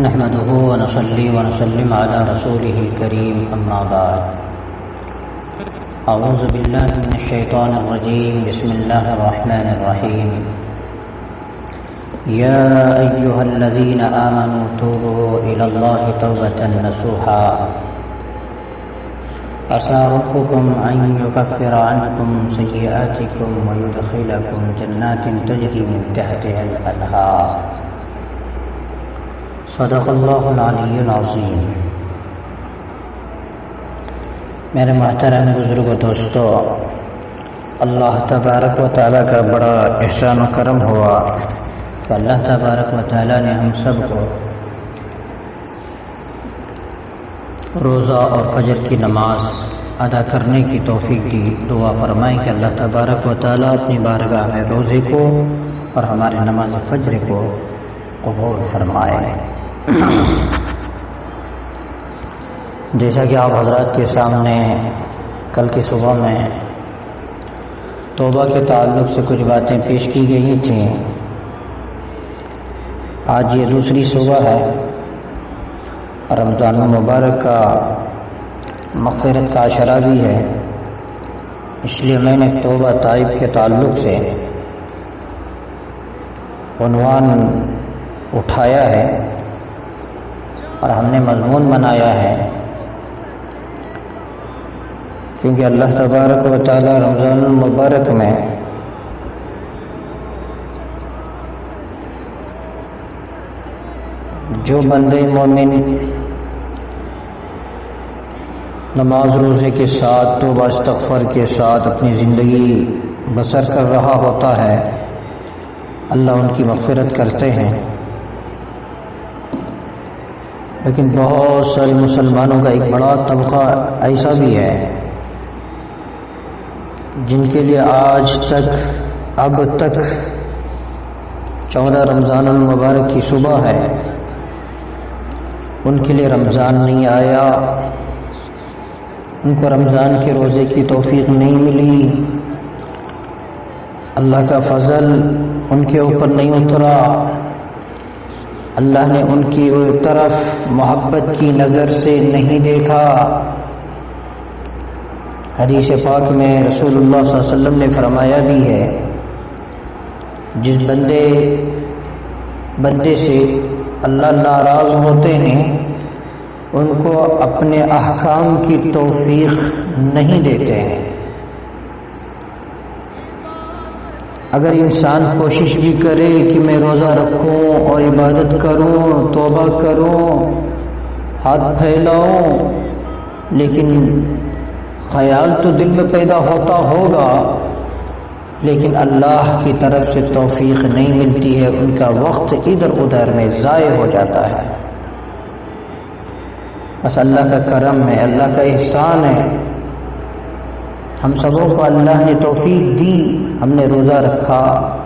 نحمده ونصلي ونسلم على رسوله الكريم أما بعد أعوذ بالله من الشيطان الرجيم بسم الله الرحمن الرحيم يا أيها الذين آمنوا توبوا إلى الله توبة نصوحا عسى ربكم أن يكفر عنكم سيئاتكم ويدخلكم جنات تجري من تحتها الأنهار صدق اللہ العلی العظیم۔ میرے محترم بزرگ و دوستو، اللہ تبارک و تعالیٰ کا بڑا احسان و کرم ہوا کہ اللہ تبارک و تعالیٰ نے ہم سب کو روزہ اور فجر کی نماز ادا کرنے کی توفیق دی۔ دعا فرمائیں کہ اللہ تبارک و تعالیٰ اپنی بارگاہ میں روزے کو اور ہمارے نماز فجر کو قبول فرمائے۔ جیسا کہ آپ حضرات کے سامنے کل کی صبح میں توبہ کے تعلق سے کچھ باتیں پیش کی گئی تھیں، آج یہ دوسری صبح ہے، رمضان المبارک کا مغفرت کا عشرہ بھی ہے، اس لیے میں نے توبہ تائب کے تعلق سے عنوان اٹھایا ہے اور ہم نے مضمون بنایا ہے، کیونکہ اللہ تبارک و تعالی رمضان المبارک میں جو بندے مومن نماز روزے کے ساتھ توبہ استغفار کے ساتھ اپنی زندگی بسر کر رہا ہوتا ہے، اللہ ان کی مغفرت کرتے ہیں۔ لیکن بہت سارے مسلمانوں کا ایک بڑا طبقہ ایسا بھی ہے جن کے لیے آج تک اب تک 14 رمضان المبارک کی صبح ہے، ان کے لیے رمضان نہیں آیا، ان کو رمضان کے روزے کی توفیق نہیں ملی، اللہ کا فضل ان کے اوپر نہیں اترا، اللہ نے ان کی طرف محبت کی نظر سے نہیں دیکھا۔ حدیث پاک میں رسول اللہ صلی اللہ علیہ وسلم نے فرمایا بھی ہے، جس بندے سے اللہ ناراض ہوتے ہیں ان کو اپنے احکام کی توفیق نہیں دیتے ہیں۔ اگر انسان کوشش بھی کرے کہ میں روزہ رکھوں اور عبادت کروں، توبہ کروں، ہاتھ پھیلاؤں، لیکن خیال تو دل میں پیدا ہوتا ہوگا، لیکن اللہ کی طرف سے توفیق نہیں ملتی ہے، ان کا وقت ادھر ادھر میں ضائع ہو جاتا ہے۔ بس اللہ کا کرم ہے، اللہ کا احسان ہے، ہم سبوں کو اللہ نے توفیق دی، ہم نے روزہ رکھا،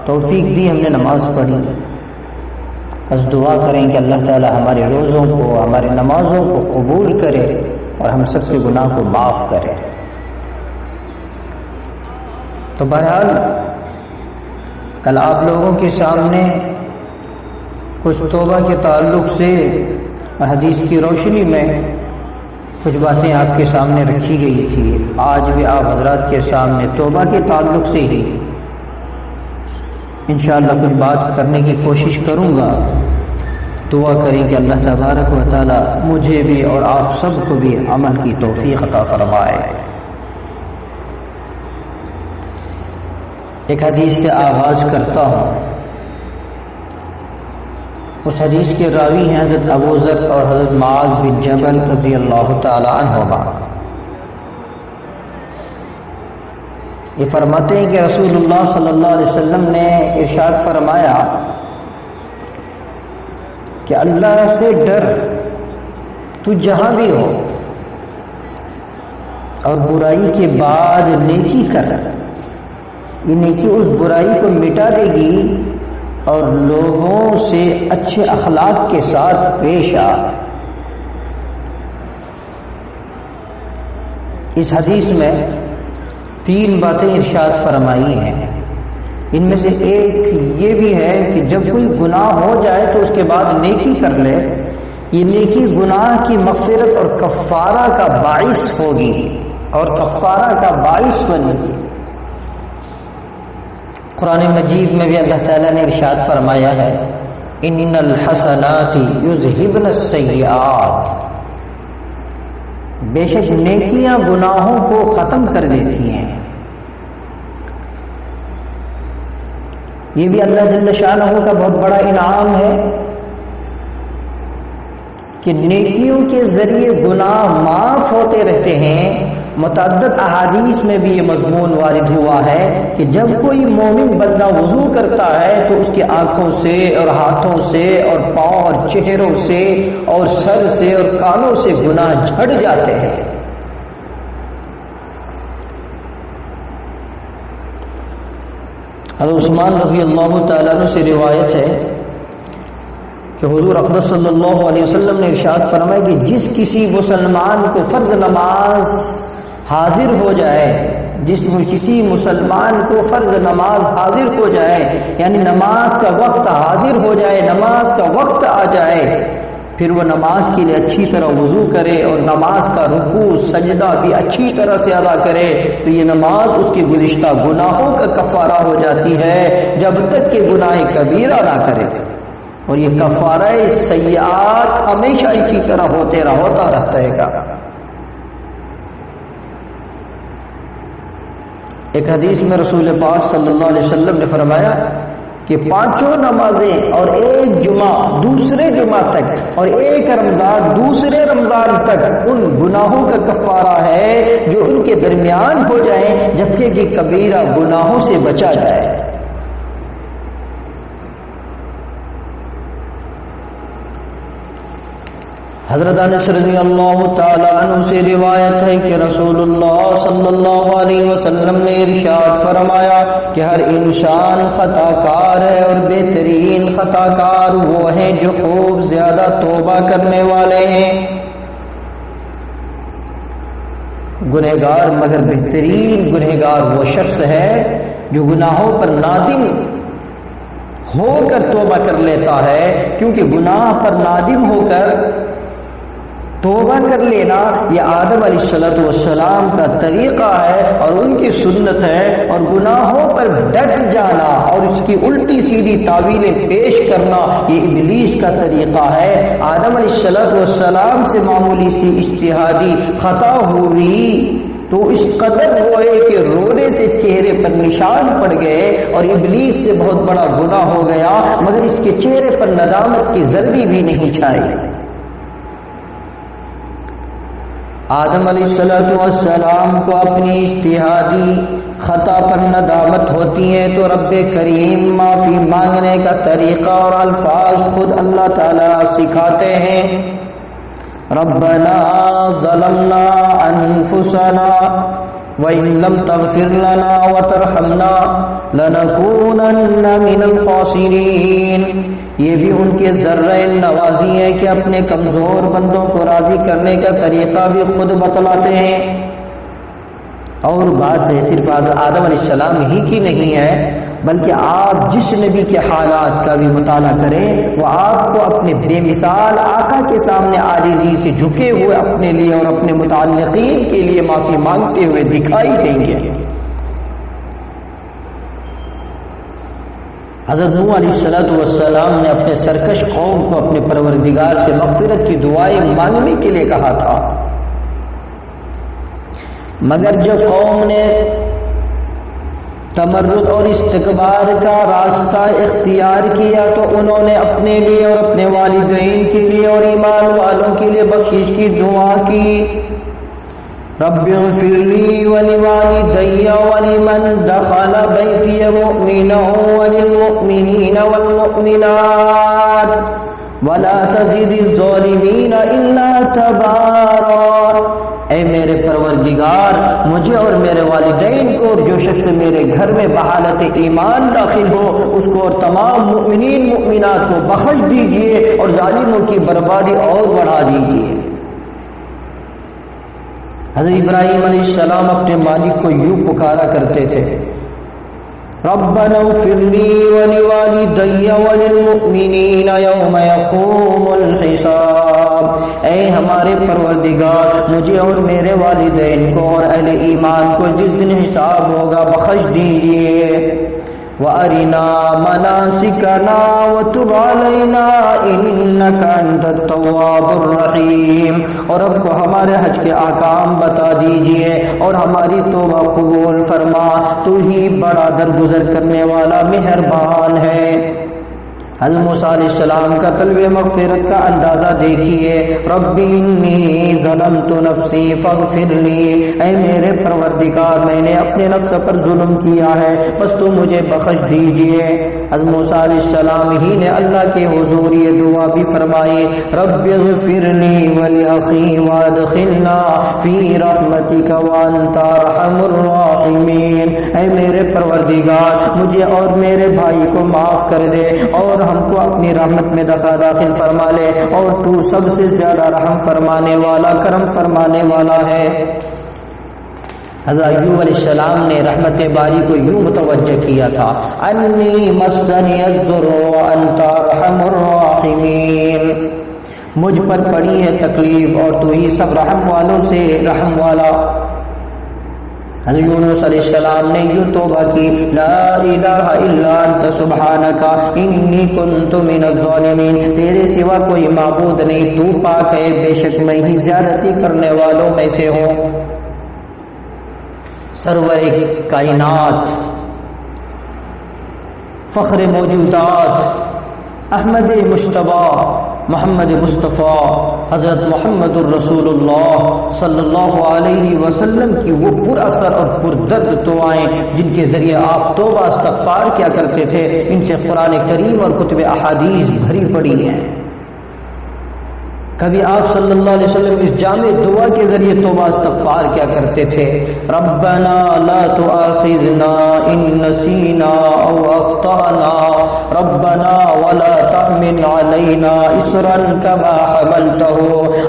توفیق دی، ہم نے نماز پڑھی۔ بس دعا کریں کہ اللہ تعالی ہمارے روزوں کو، ہماری نمازوں کو قبول کرے اور ہم سب کے گناہ کو معاف کرے۔ تو بہرحال کل آپ لوگوں کے سامنے کچھ توبہ کے تعلق سے حدیث کی روشنی میں کچھ باتیں آپ کے سامنے رکھی گئی تھی، آج بھی آپ حضرات کے سامنے توبہ کے تعلق سے ہی انشاءاللہ کچھ بات کرنے کی کوشش کروں گا۔ دعا کریں کہ اللہ تبارک و تعالی مجھے بھی اور آپ سب کو بھی عمل کی توفیق عطا فرمائے۔ ایک حدیث سے آغاز کرتا ہوں، اس حدیث کے راوی ہیں حضرت ابو ذر اور حضرت معاذ بن جبل رضی اللہ تعالی عنہما۔ یہ فرماتے ہیں کہ رسول اللہ صلی اللہ علیہ وسلم نے ارشاد فرمایا کہ اللہ سے ڈر، تو جہاں بھی ہو، اور برائی کے بعد نیکی کر، یہ نیکی اس برائی کو مٹا دے گی اور لوگوں سے اچھے اخلاق کے ساتھ پیش آ۔ اس حدیث میں 3 باتیں ارشاد فرمائی ہیں، ان میں سے ایک یہ بھی ہے کہ جب کوئی گناہ ہو جائے تو اس کے بعد نیکی کر لے، یہ نیکی گناہ کی مغفرت اور کفارہ کا باعث ہوگی اور کفارہ کا باعث بنے گی۔ قرآن مجید میں بھی اللہ تعالیٰ نے ارشاد فرمایا ہے ان الحسنات یذہبن السیئات، بے شک نیکیاں گناہوں کو ختم کر دیتی ہیں۔ یہ بھی اللہ جل شانہ کا بہت بڑا انعام ہے کہ نیکیوں کے ذریعے گناہ معاف ہوتے رہتے ہیں۔ متعدد احادیث میں بھی یہ مضمون وارد ہوا ہے کہ جب کوئی مومن بندہ وضو کرتا ہے تو اس کی آنکھوں سے اور ہاتھوں سے اور پاؤں اور چہروں سے اور سر سے اور کانوں سے گناہ جھڑ جاتے ہیں۔ حضرت عثمان رضی اللہ تعالیٰ عنہ سے روایت ہے کہ حضور اقدس صلی اللہ علیہ وسلم نے ارشاد فرمایا کہ جس کسی مسلمان کو فرض نماز حاضر ہو جائے، جس کسی مسلمان کو فرض نماز حاضر ہو جائے، یعنی نماز کا وقت حاضر ہو جائے، نماز کا وقت آ جائے، پھر وہ نماز کے لیے اچھی طرح وضو کرے اور نماز کا رکوع سجدہ بھی اچھی طرح سے ادا کرے تو یہ نماز اس کے گزشتہ گناہوں کا کفارہ ہو جاتی ہے جب تک کہ گناہ کبیرہ نہ کرے، اور یہ کفارہ سیئات ہمیشہ اسی طرح ہوتا رہتا ہے۔ ایک حدیث میں رسول پاک صلی اللہ علیہ وسلم نے فرمایا کہ 5 نمازیں اور 1 جمعہ دوسرے جمعہ تک اور 1 رمضان دوسرے رمضان تک ان گناہوں کا کفارہ ہے جو ان کے درمیان ہو جائیں جبکہ کہ کبیرہ گناہوں سے بچا جائے۔ حضرت انس رضی اللہ تعالی عنہ سے روایت ہے کہ رسول اللہ صلی اللہ علیہ وسلم نے ارشاد فرمایا کہ ہر انسان خطا کار ہے اور بہترین خطا کار وہ ہیں جو خوب زیادہ توبہ کرنے والے ہیں۔ گنہگار مگر بہترین گنہگار وہ شخص ہے جو گناہوں پر نادم ہو کر توبہ کر لیتا ہے، کیونکہ گناہ پر نادم ہو کر توبہ کر لینا یہ آدم علیہ السلام کا طریقہ ہے اور ان کی سنت ہے، اور گناہوں پر ڈٹ جانا اور اس کی الٹی سیدھی تعویلیں پیش کرنا یہ ابلیس کا طریقہ ہے۔ آدم علیہ السلام سے معمولی سی اجتہادی خطا ہوئی تو اس قدر ہوئے کہ رونے سے چہرے پر نشان پڑ گئے اور ابلیس سے بہت بڑا گناہ ہو گیا، مگر اس کے چہرے پر ندامت کی ذرہ بھی نہیں چھائی۔ آدم علیہ السلام کو اپنی اجتہادی خطا پر ندامت ہوتی ہے تو رب کریم معافی مانگنے کا طریقہ اور الفاظ خود اللہ تعالیٰ سکھاتے ہیں۔ ربنا ظلمنا انفسنا وَإِن لَّمْ تَغْفِرْ لَنَا وَتَرْحَمْنَا لَنَكُونَنَّ مِنَ الْخَاسِرِينَ۔ یہ بھی ان کے ذرہ نوازی ہے کہ اپنے کمزور بندوں کو راضی کرنے کا طریقہ بھی خود بتلاتے ہیں۔ اور بات ہے صرف آدم علیہ السلام ہی کی نہیں ہے، بلکہ آپ جس نبی کے حالات کا بھی مطالعہ کریں وہ آپ کو اپنے بے مثال آقا کے سامنے عاجزی سے جھکے ہوئے اپنے لیے اور اپنے متعلقین کے لیے معافی مانگتے ہوئے دکھائی دیں گے۔ حضرت نوح علیہ السلام نے اپنے سرکش قوم کو اپنے پروردگار سے مغفرت کی دعائیں مانگنے کے لیے کہا تھا، مگر جب قوم نے تمرد اور استکبار کا راستہ اختیار کیا تو انہوں نے اپنے لیے اور اپنے والدین کے لیے اور ایمان والوں کے لیے بخشش کی دعا کی۔ رب اغفر لی ولوالدی ولمن دخل بیتی مؤمنا وللمؤمنین والمؤمنات ولا تزد الظالمین الا تبارا۔ اے میرے پروردگار، مجھے اور میرے والدین کو جو شخص میرے گھر میں بحالت ایمان داخل ہو اس کو اور تمام مؤمنین مؤمنات کو بخش دیجئے اور ظالموں کی بربادی اور بڑھا دیجئے۔ حضرت ابراہیم علیہ السلام اپنے مالک کو یوں پکارا کرتے تھے، ربنا اغفر لی ولوالدی وللمؤمنین یوم یقوم الحساب۔ ہمارے پروردگار مجھے اور میرے والدین کو اور اہل ایمان کو جس دن حساب ہوگا بخش دیجیے۔ وَأَرِنَا مَنَاسِكَنَا وَتُبْ عَلَيْنَا إِنَّكَ أَنْتَ التَّوَّابُ الرَّحِيمُ، اور اب کو ہمارے حج کے احکام بتا دیجئے اور ہماری توبہ قبول فرما، تو ہی بڑا درگزر کرنے والا مہربان ہے۔ حضرت موسیٰ علیہ السلام کا طلب مغفرت کا اندازہ دیکھیے، رب انی ظلمت نفسی فاغفر لی، اے میرے پروردگار میں نے اپنے نفس پر ظلم کیا ہے بس تو مجھے بخش دیجئے۔ حضرت موسیٰ علیہ السلام ہی نے اللہ کے حضور یہ دعا بھی فرمائی، رب اغفر لی ولاخی وادخلنا فی رحمتک وانت ارحم الراحمین، اے میرے پروردگار مجھے اور میرے بھائی کو معاف کر دے اور ہم کو اپنی رحمت میں داخل فرما لے، اور تو سب سے زیادہ رحم فرمانے والا کرم فرمانے والا ہے۔ حضرت ایوب علیہ السلام نے رحمت باری کو یوں متوجہ کیا تھا، انی مسنی الضر وانت ارحم الراحمین، مجھ پر پڑی ہے تکلیف اور تو ہی سب رحم والوں سے رحم والا۔ حضرت یونس علیہ السلام نے یوں توبہ کی، لا الہ الا انت سبحانک انی کنت من الظالمین، تیرے سوا کوئی معبود نہیں، تو پاک ہے، بے شک میں ہی زیادتی کرنے والوں میں سے ہوں۔ سرور کائنات، فخر موجودات، احمد مجتبی محمد مصطفیٰ حضرت محمد الرسول اللہ صلی اللہ علیہ وسلم کی وہ پر اثر اور پردرد دعائیں جن کے ذریعے آپ توبہ استغفار کیا کرتے تھے، ان سے قرآن کریم اور کتب احادیث بھری پڑی ہیں۔ کبھی آپ صلی اللہ علیہ وسلم اس جامع دعا کے ذریعے توبہ استغفار کیا کرتے تھے، ربنا لا تؤاخذنا ان نسینا او اخطأنا ربنا ولا تحمل علينا اصرا كما حملته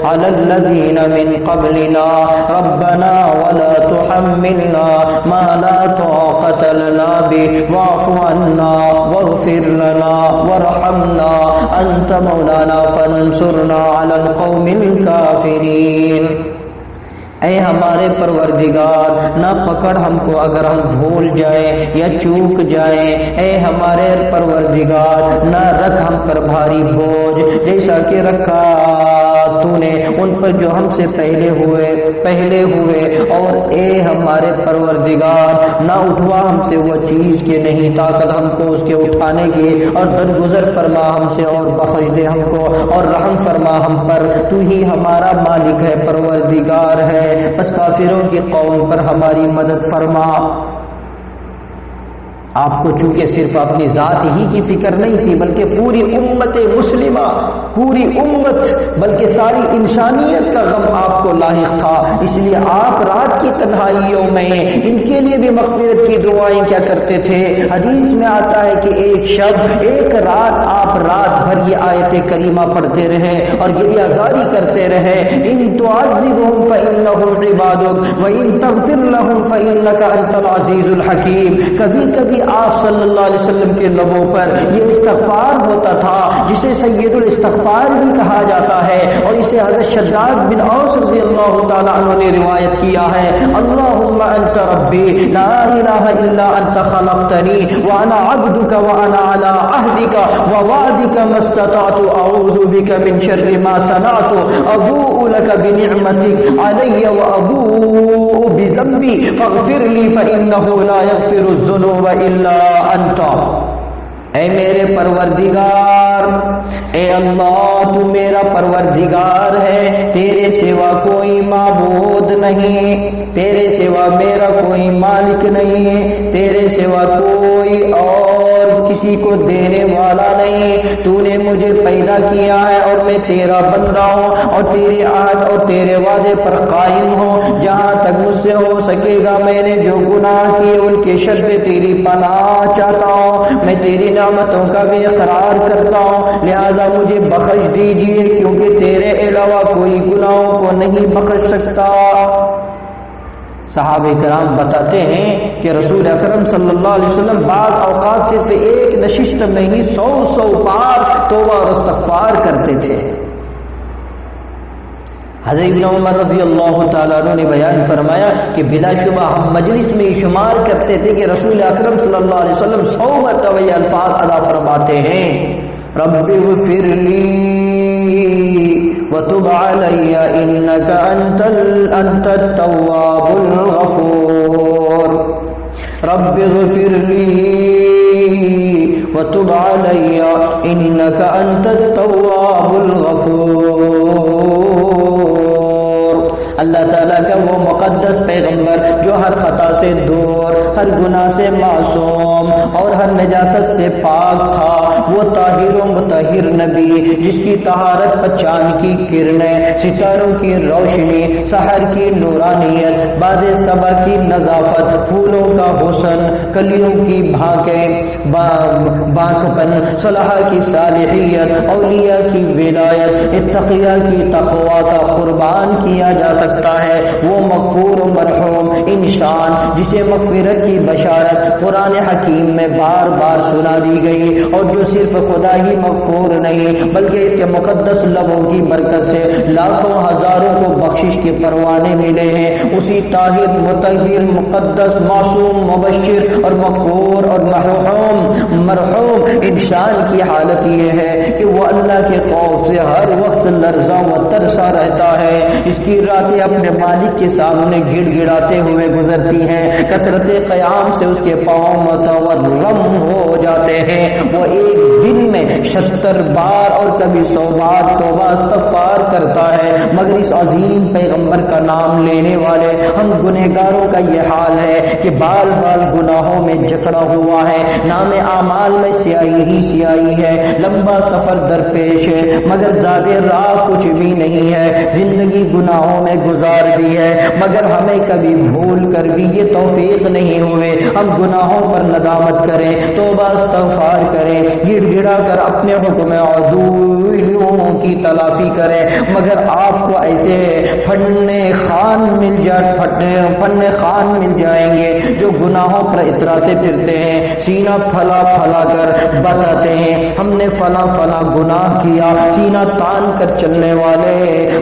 على الذين من قبلنا ربنا ولا تحملنا ما لا طاقة لنا به واعف عنا واغفر لنا وارحمنا انت مولانا فانصرنا على القوم الکافرین، اے ہمارے پروردگار نہ پکڑ ہم کو اگر ہم بھول جائیں یا چوک جائیں، اے ہمارے پروردگار نہ رکھ ہم پر بھاری بوجھ جیسا کہ رکھا تو نے ان پر جو ہم سے پہلے ہوئے، اور اے ہمارے پروردگار نہ اٹھوا ہم سے وہ چیز کے نہیں طاقت ہم کو اس کے اٹھانے کی، اور درگزر فرما ہم سے اور بخش دے ہم کو اور رحم فرما ہم پر، تو ہی ہمارا مالک ہے، پروردگار ہے، بس کافروں کی قوم پر ہماری مدد فرما۔ آپ کو چونکہ صرف اپنی ذات ہی کی فکر نہیں تھی بلکہ پوری امت مسلمہ، پوری امت بلکہ ساری انسانیت کا غم آپ کو لاحق تھا، اس لیے آپ رات کی تنہائیوں میں ان کے لیے بھی مغفرت کی دعائیں کیا کرتے تھے۔ حدیث میں آتا ہے کہ ایک شب ایک رات آپ رات بھر یہ آیت کریمہ پڑھتے رہے اور گریہ زاری کرتے رہے، ان تعذبهم فإنهم عبادك وإن تغفر لهم فإنك أنت العزيز الحكيم۔ کبھی کبھی آپ صلی اللہ علیہ وسلم کے لبوں پر یہ استغفار ہوتا تھا جسے سید الاستغفار بھی کہا جاتا ہے، اور اسے حضرت شداد بن اوس رضی اللہ تعالیٰ عنہ نے روایت کیا ہے، اللہم انت ربی لا الہ الا انت خلقتنی وانا عبدک وانا علی عہدک ووعدک ما استطعت اعوذ بک من شر ما صنعت ابوء لک بنعمتک علی وابوء بذنبی فاغفر لی فانہ لا یغفر الذنوب الا انت۔ اے میرے پروردگار، اے اللہ تو میرا پروردگار ہے، تیرے سوا کوئی معبود نہیں، تیرے سوا میرا کوئی مالک نہیں، تیرے سوا کوئی اور کسی کو دینے والا نہیں، تو نے مجھے پیدا کیا ہے اور میں تیرا بندہ ہوں اور تیرے عہد اور تیرے وعدے پر قائم ہوں، جہاں تک مجھ سے ہو سکے گا میں نے جو گناہ کیے ان کے شر سے تیری پناہ چاہتا ہوں، میں تیری نعمتوں کا بھی اقرار کرتا ہوں، لہذا مجھے بخش دیجیے کیونکہ تیرے علاوہ کوئی گناہوں کو نہیں بخش سکتا۔ صحابہ کرام بتاتے ہیں کہ رسول اکرم صلی اللہ علیہ وسلم بعض اوقات صرف ایک نشست میں ہی 100 بار توبہ اور استغفار کرتے تھے۔ حضرت ابن عمر رضی اللہ تعالیٰ عنہ نے بیان فرمایا کہ بلا شبہ ہم مجلس میں شمار کرتے تھے کہ رسول اکرم صلی اللہ علیہ وسلم 100 مرتبہ یہ الفاظ ادا فرماتے ہیں، رب اغفر لی وتب علی انک انت التواب الغفور، رب اغفر لی وتب علی انک انت التواب الغفور۔ اللہ تعالیٰ کا وہ مقدس پیغمبر جو ہر خطا سے دور، ہر گناہ سے معصوم اور ہر نجاست سے پاک تھا، وہ طاہر و مطہر نبی جس کی طہارت پر چاند کی کرنیں، ستاروں کی روشنی، سحر کی نورانیت، باد صبا کی نظافت، پھولوں کا حسن، کلیوں کی بھانکیں بانکپن، صلاح کی صالحیت، اولیاء کی ولایت، اتقیاء کی تقوی کا قربان کیا جا سکتا ہے، وہ مغفور و مرحوم انسان جسے مغفرت کی بشارت قرآن حکیم میں بار بار سنا دی گئی، اور جو صرف خدا ہی مغفور نہیں بلکہ اس کے مقدس لبوں کی برکت سے لاکھوں ہزاروں کو بخشش کے پروانے ملے ہیں، اسی طاہر مطہر مقدس معصوم مبشر اور مغفور اور مرحوم انسان کی حالت یہ ہے کہ وہ اللہ کے خوف سے ہر وقت لرزاں و ترسا رہتا ہے، اس کی راتیں اپنے مالک کے سامنے گڑ گڑاتے ہوئے گزرتی ہیں، کثرت قیام سے اس کے پاؤں متورم ہو جاتے ہیں، وہ ایک دن میں 76 بار اور کبھی 100 بار توبہ استغفار کرتا ہے، مگر اس عظیم پیغمبر کا نام لینے والے ہم گنہگاروں کا یہ حال ہے کہ بال بال گناہوں میں جکڑا ہوا ہے، نام اعمال میں سیاہی ہی سیاہی ہے، لمبا سفر درپیش ہے مگر زیادہ راہ کچھ بھی نہیں ہے، زندگی گناہوں میں گزار دی ہے مگر ہمیں کبھی بھول کر بھی یہ توفیق نہیں ہوئے ہم گناہوں پر ندامت کریں، توبہ استغفار کریں، گڑ گڑا کر اپنے حکم عدولیوں کی تلافی کریں، مگر آپ کو ایسے فن خان مل جائیں گے جو گناہوں پر اتراتے پھرتے ہیں، سینہ پھلا پھلا کر بتاتے ہیں ہم نے فلاں فلاں گناہ کیا، سینہ تان کر چلنے والے،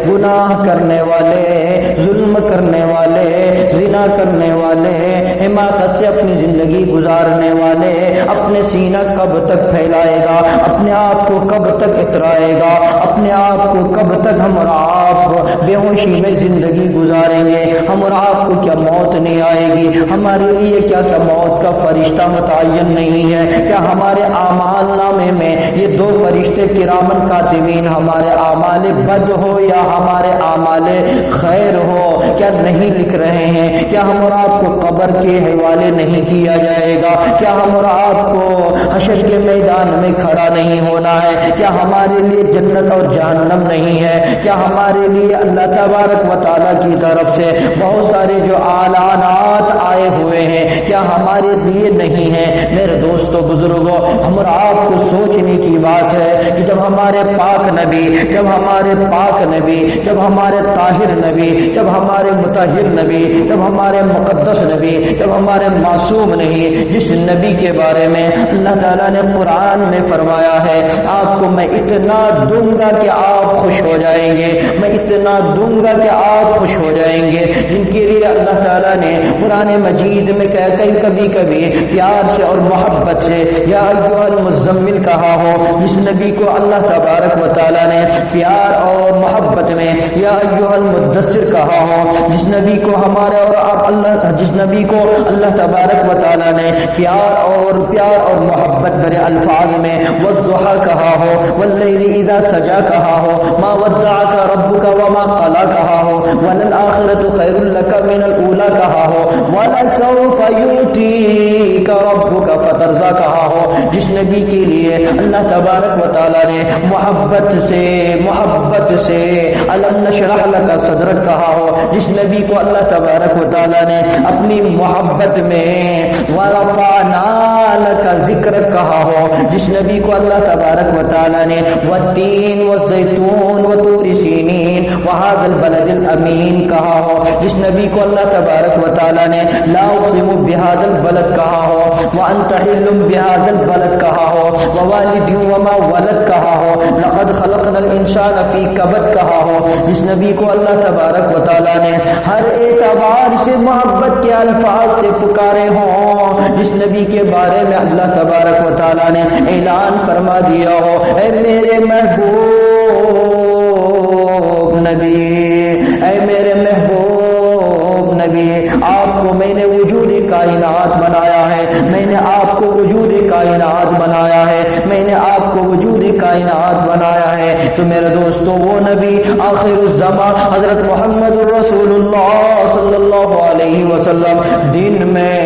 گناہ کرنے والے، ظلم کرنے والے، زنا کرنے والے، حماقت سے اپنی زندگی گزارنے والے اپنے سینہ کب تک پھیلائے گا، اپنے آپ کو کب تک اترائے گا، اپنے آپ کو کب تک ہم اور آپ بے ہوشی میں زندگی گزاریں گے، ہم اور آپ کو کیا موت نہیں آئے گی، ہمارے لیے کیا موت کا فرشتہ متعین نہیں ہے، کیا ہمارے اعمال نامے میں یہ 2 فرشتے کرامن کاتبین ہمارے اعمال بد ہو یا ہمارے اعمال خیر ہو کیا نہیں لکھ رہے ہیں، کیا ہم اور آپ کو قبر کے حوالے نہیں کیا جائے گا، کیا ہم اور آپ کو حشر کے میدان میں کھڑا نہیں ہونا ہے، کیا ہمارے لیے جنت اور جہنم نہیں ہے، کیا ہمارے لیے اللہ تبارک و تعالیٰ کی طرف سے بہت سارے جو اعلانات آئے ہوئے ہیں کیا ہمارے لیے نہیں ہے۔ میرے دوستو بزرگوں، ہم اور آپ کو سوچنے کی بات ہے کہ جب ہمارے پاک نبی، جب ہمارے طاہر نبی، جب ہمارے مطہر نبی، جب ہمارے مقدس نبی، جب ہمارے معصوم نہیں، جس نبی کے بارے میں اللہ تعالیٰ نے قرآن میں فرمایا ہے آپ کو میں اتنا دوں گا کہ آپ خوش ہو جائیں گے، میں اتنا دوں گا کہ آپ خوش ہو جائیں گے، جن کے لیے اللہ تعالیٰ نے قرآن مجید میں کبھی پیار سے اور محبت سے یا ایھا المزمل کہا ہو، جس نبی کو اللہ تبارک و تعالیٰ نے پیار اور محبت میں یا ایھا المدثر کہا ہو، جس نبی کو اللہ تبارک و تعالیٰ نے پیار اور محبت بھرے الفاظ میں والضحیٰ کہا ہو، واللیل اذا سجا کہا ہو، ما ودعک ربک وما قلی کہا ہو، وللآخرۃ خیر لک من الاولی کہا ہو، ولسوف یؤتیک ربک فترضی کہا ہو، جس نبی کے لیے اللہ تبارک و تعالیٰ نے محبت سے الم نشرح لک صدرک کہا ہو، جس نبی کو اللہ تبارک و تعالیٰ نے اپنی محبت میں ورفعنا لک ذکرک کہا ہو، جس نبی کو اللہ تبارک و تعالیٰ نے والتین والزیتون وطور سینین وہذا البلد الامین کہا ہو، جس نبی کو اللہ تبارک و تعالیٰ نے لا اقسم بہذا البلد کہا ہو، وانت حل بہذا البلد کہا ہو، ووالد وما ولد کہا ہو، لقد خلقنا الانسان فی کبد کہا ہو، جس نبی کو اللہ تبارک و تعالیٰ نے ہر اعتبار سے محبت کے الفاظ سے پکارے ہوں، جس نبی کے بارے میں اللہ تبارک و تعالیٰ نے اعلان فرما دیا ہو، اے میرے محبوب نبی، اے میرے محبوب نبی، آپ کو میں نے وجود کائنات بنایا ہے، میں نے آپ کو وجود کائنات بنایا ہے، میں نے آپ کو وجود کائنات بنایا ہے۔ تو میرے دوستو وہ نبی آخر الزمان حضرت محمد رسول اللہ صلی اللہ علیہ وسلم دن میں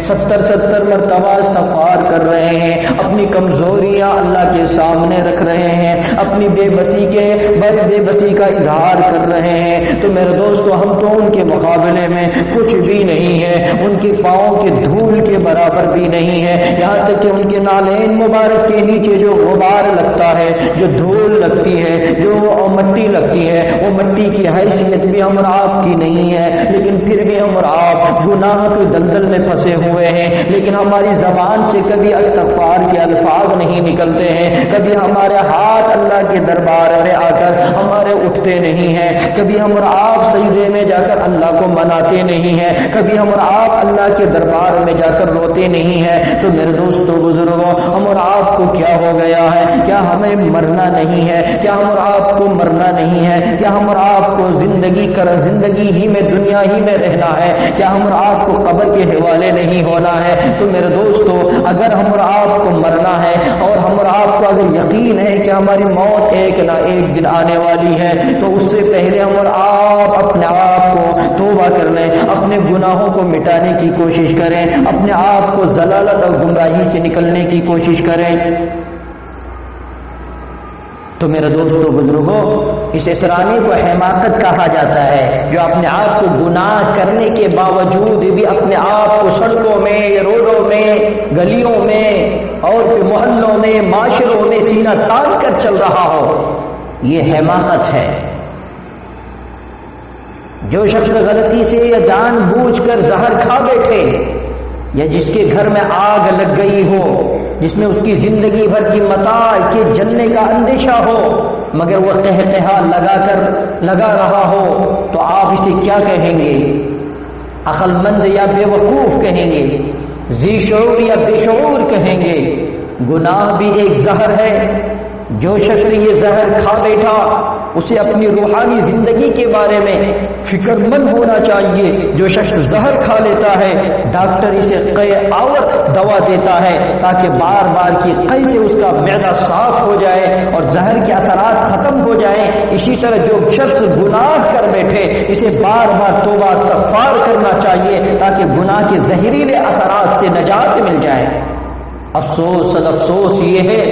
70 مرتبہ استغفار کر رہے ہیں، اپنی کمزوریاں اللہ کے سامنے رکھ رہے ہیں، اپنی بے بسی کا اظہار کر رہے ہیں۔ تو میرے دوستو ہم تو ان کے مقابلے میں کچھ بھی نہیں ہے، ان کے پاؤں کے دھول کے برابر بھی نہیں ہے، یہاں تک کہ ان کے نالین مبارک کے نیچے جو غبار لگتا ہے، جو دھول لگتی ہے، جو مٹی لگتی ہے، وہ مٹی کی حیثیت بھی ہم اور آپ کی نہیں ہے، لیکن پھر بھی ہم اور آپ گناہ کے دلدل میں پھنسے ہوئے ہیں، لیکن ہماری زبان سے کبھی استغفار کے الفاظ نہیں نکلتے ہیں، کبھی ہمارے ہاتھ اللہ کے دربار میں آ کر ہمارے اٹھتے نہیں ہیں، کبھی ہم اور آپ سجدے میں جا کر اللہ کو مناتے نہیں ہیں، کبھی ہم اور آپ اللہ کے دربار میں جا کر روتے نہیں ہیں۔ تو میرے دوستو بزرگوں، ہم اور آپ کو کیا ہو گیا ہے؟ کیا ہمیں مرنا نہیں ہے؟ کیا ہم اور آپ کو مرنا نہیں ہے؟ کیا ہم اور آپ کو زندگی ہی میں دنیا ہی میں رہنا ہے؟ کیا ہم اور آپ کو قبر کے حوالے نہیں ہونا ہے؟ تو میرے دوستو اگر ہم اور آپ کو مرنا ہے اور ہم اور آپ کو اگر یقین ہے کہ ہماری موت ایک نہ ایک دن آنے والی ہے، تو اس سے پہلے ہم اور آپ اپنے آپ کو توبہ کر لیں، اپنے گناہوں کو مٹانے کی کوشش کریں، اپنے آپ کو ضلالت اور گمراہی سے نکلنے کی کوشش کریں۔ تو میرے دوستو بزرگوں، اس اعتراضی کو حماقت کہا جاتا ہے، جو اپنے آپ کو گناہ کرنے کے باوجود بھی اپنے آپ کو سڑکوں میں، روڈوں میں، گلیوں میں اور محلوں میں، معاشروں میں سینہ تان کر چل رہا ہو، یہ حماقت ہے۔ جو شخص غلطی سے یا جان بوجھ کر زہر کھا بیٹھے، یا جس کے گھر میں آگ لگ گئی ہو، جس میں اس کی زندگی بھر کی متاع کے جلنے کا اندیشہ ہو، مگر وہ قہقہا لگا رہا ہو، تو آپ اسے کیا کہیں گے؟ عقل مند یا بے وقوف کہیں گے؟ ذی شعور یا بے شعور کہیں گے؟ گناہ بھی ایک زہر ہے، جو شخص یہ زہر کھا بیٹھا اسے اپنی روحانی زندگی کے بارے میں فکر مند ہونا چاہیے۔ جو شخص زہر کھا لیتا ہے، ڈاکٹر اسے قے آور دوا دیتا ہے تاکہ بار بار کی قے سے اس کا معدہ صاف ہو جائے اور زہر کے اثرات ختم ہو جائیں۔ اسی طرح جو شخص گناہ کر بیٹھے، اسے بار بار توبہ استغفار کرنا چاہیے تاکہ گناہ کے زہریلے اثرات سے نجات مل جائے۔ افسوس یہ ہے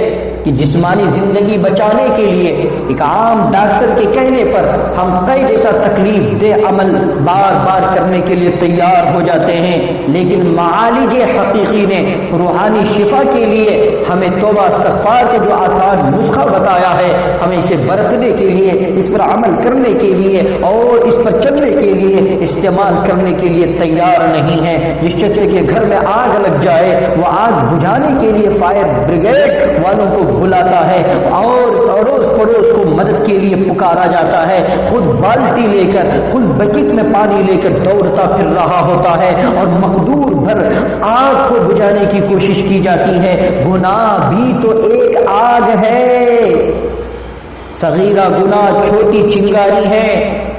کہ جسمانی زندگی بچانے کے لیے ایک عام ڈاکٹر کے کہنے پر ہم کئی جیسا تکلیف دہ عمل بار بار کرنے کے لیے تیار ہو جاتے ہیں، لیکن معالج حقیقی نے روحانی شفا کے لیے ہمیں توبہ استغفار کے جو آسان نسخہ بتایا ہے، ہمیں اسے برتنے کے لیے، اس پر عمل کرنے کے لیے اور اس پر چلنے کے لیے استعمال کرنے کے لیے تیار نہیں ہے۔ جس شخص کے گھر میں آگ لگ جائے، وہ آگ بجھانے کے لیے فائر بریگیڈ والوں کو بلاتا ہے اور اڑوس پڑوس کو مدد کے لیے پکارا جاتا ہے، خود بالٹی لے کر، خود بکٹ میں پانی لے کر دوڑتا پھر رہا ہوتا ہے اور مقدور بھر آگ کو بجھانے کی کوشش کی جاتی ہے۔ گناہ بھی تو ایک آگ ہے، صغیرہ گناہ چھوٹی چنگاری ہے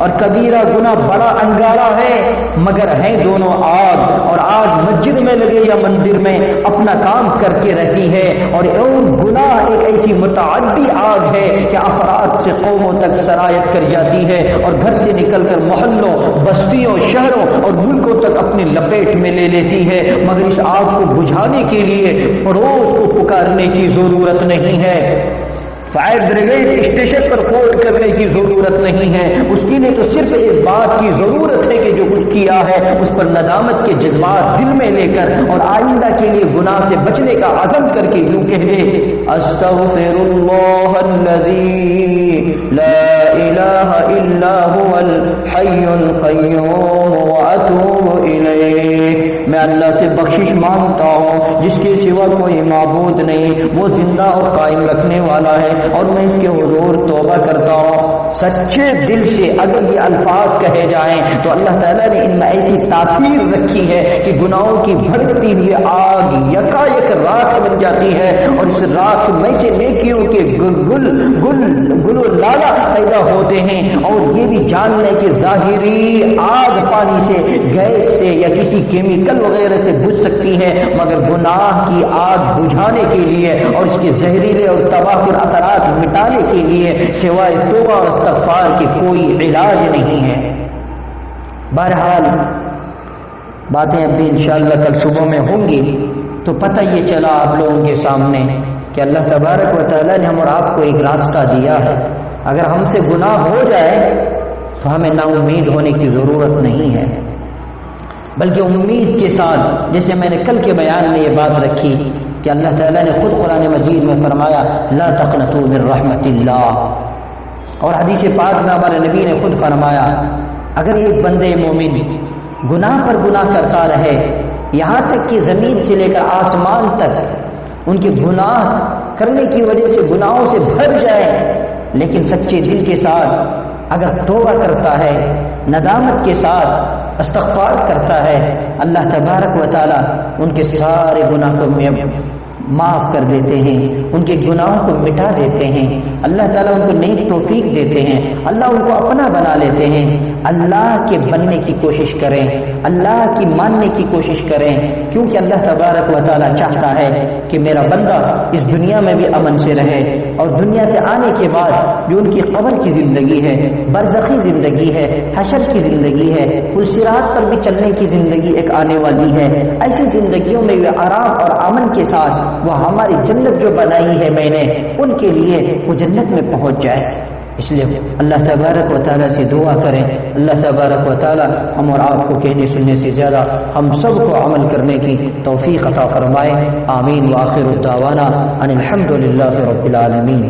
اور کبیرہ گناہ بڑا انگارہ ہے، مگر ہیں دونوں آگ، اور آگ مسجد میں لگے یا مندر میں اپنا کام کر کے رہتی ہے، اور گناہ ایک ایسی متعدی آگ ہے کہ افراد سے قوموں تک سرایت کر جاتی ہے اور گھر سے نکل کر محلوں، بستیوں، شہروں اور ملکوں تک اپنی لپیٹ میں لے لیتی ہے، مگر اس آگ کو بجھانے کے لیے پڑوس کو پکارنے کی ضرورت نہیں ہے، فائر بریگیڈ اسٹیشن پر فون کرنے کی ضرورت نہیں ہے، اس کے لیے تو صرف اس بات کی ضرورت ہے کہ جو کچھ کیا ہے اس پر ندامت کے جذبات دل میں لے کر اور آئندہ کے لیے گناہ سے بچنے کا عزم کر کے یوں کہہ دے، استغفر اللہ الذی لا الہ القیوم واتوب الیہ، میں اللہ سے بخشش مانگتا ہوں جس کے سوا کوئی معبود نہیں، وہ زندہ اور قائم رکھنے والا ہے، اور میں اس کے حضور توبہ کرتا ہوں۔ سچے دل سے اگر یہ الفاظ کہے جائیں تو اللہ تعالیٰ نے ان میں ایسی تاثیر رکھی ہے کہ گناہوں کی بھڑکتی ہوئی آگ یکا یک راکھ بن جاتی ہے، اور اس راکھ میں سے نیکیوں کے گل و لالا پیدا ہوتے ہیں۔ اور یہ بھی جان لیں کہ ظاہری آگ پانی سے، گیس سے یا کسی کیمیکل وغیرہ سے بجھ سکتی ہے، مگر گناہ کی آگ بجھانے کے لیے اور اس کے زہریلے اور تباہ کن اثرات مٹانے کے لیے سوائے توبہ اور استغفار کے کوئی علاج نہیں ہے۔ بہرحال باتیں اب بھی انشاءاللہ کل صبح میں ہوں گی، تو پتہ یہ چلا آپ لوگوں کے سامنے کہ اللہ تبارک و تعالیٰ نے ہم اور آپ کو ایک راستہ دیا ہے۔ اگر ہم سے گناہ ہو جائے تو ہمیں نا امید ہونے کی ضرورت نہیں ہے، بلکہ امید کے ساتھ، جیسے میں نے کل کے بیان میں یہ بات رکھی کہ اللہ تعالیٰ نے خود قرآن مجید میں فرمایا لا تقنطوا من رحمت اللہ، اور حدیث پاک میں ہمارے نبی نے خود فرمایا اگر ایک بندے مومن گناہ پر گناہ کرتا رہے، یہاں تک کہ زمین سے لے کر آسمان تک ان کے گناہ کرنے کی وجہ سے گناہوں سے بھر جائے، لیکن سچے دل کے ساتھ اگر توبہ کرتا ہے، ندامت کے ساتھ استغفار کرتا ہے، اللہ تبارک و تعالی ان کے سارے گناہ کو معاف کر دیتے ہیں، ان کے گناہوں کو مٹا دیتے ہیں، اللہ تعالیٰ ان کو نیک توفیق دیتے ہیں، اللہ ان کو اپنا بنا لیتے ہیں۔ اللہ کے بننے کی کوشش کریں، اللہ کی ماننے کی کوشش کریں، کیونکہ اللہ تبارک و تعالیٰ چاہتا ہے کہ میرا بندہ اس دنیا میں بھی امن سے رہے، اور دنیا سے آنے کے بعد جو ان کی قبر کی زندگی ہے، برزخی زندگی ہے، حشر کی زندگی ہے، صراط پر بھی چلنے کی زندگی ایک آنے والی ہے، ایسی زندگیوں میں بھی آرام اور امن کے ساتھ وہ ہماری جنت جو بنائی ہے میں نے ان کے لیے وہ جنت میں پہنچ جائے۔ اس لیے اللہ تبارک و تعالیٰ سے دعا کریں، اللہ تبارک و تعالیٰ ہم اور آپ کو کہنے سننے سے زیادہ ہم سب کو عمل کرنے کی توفیق عطا فرمائے۔ آمین۔ وآخر دعوانا ان الحمد للہ رب العالمین۔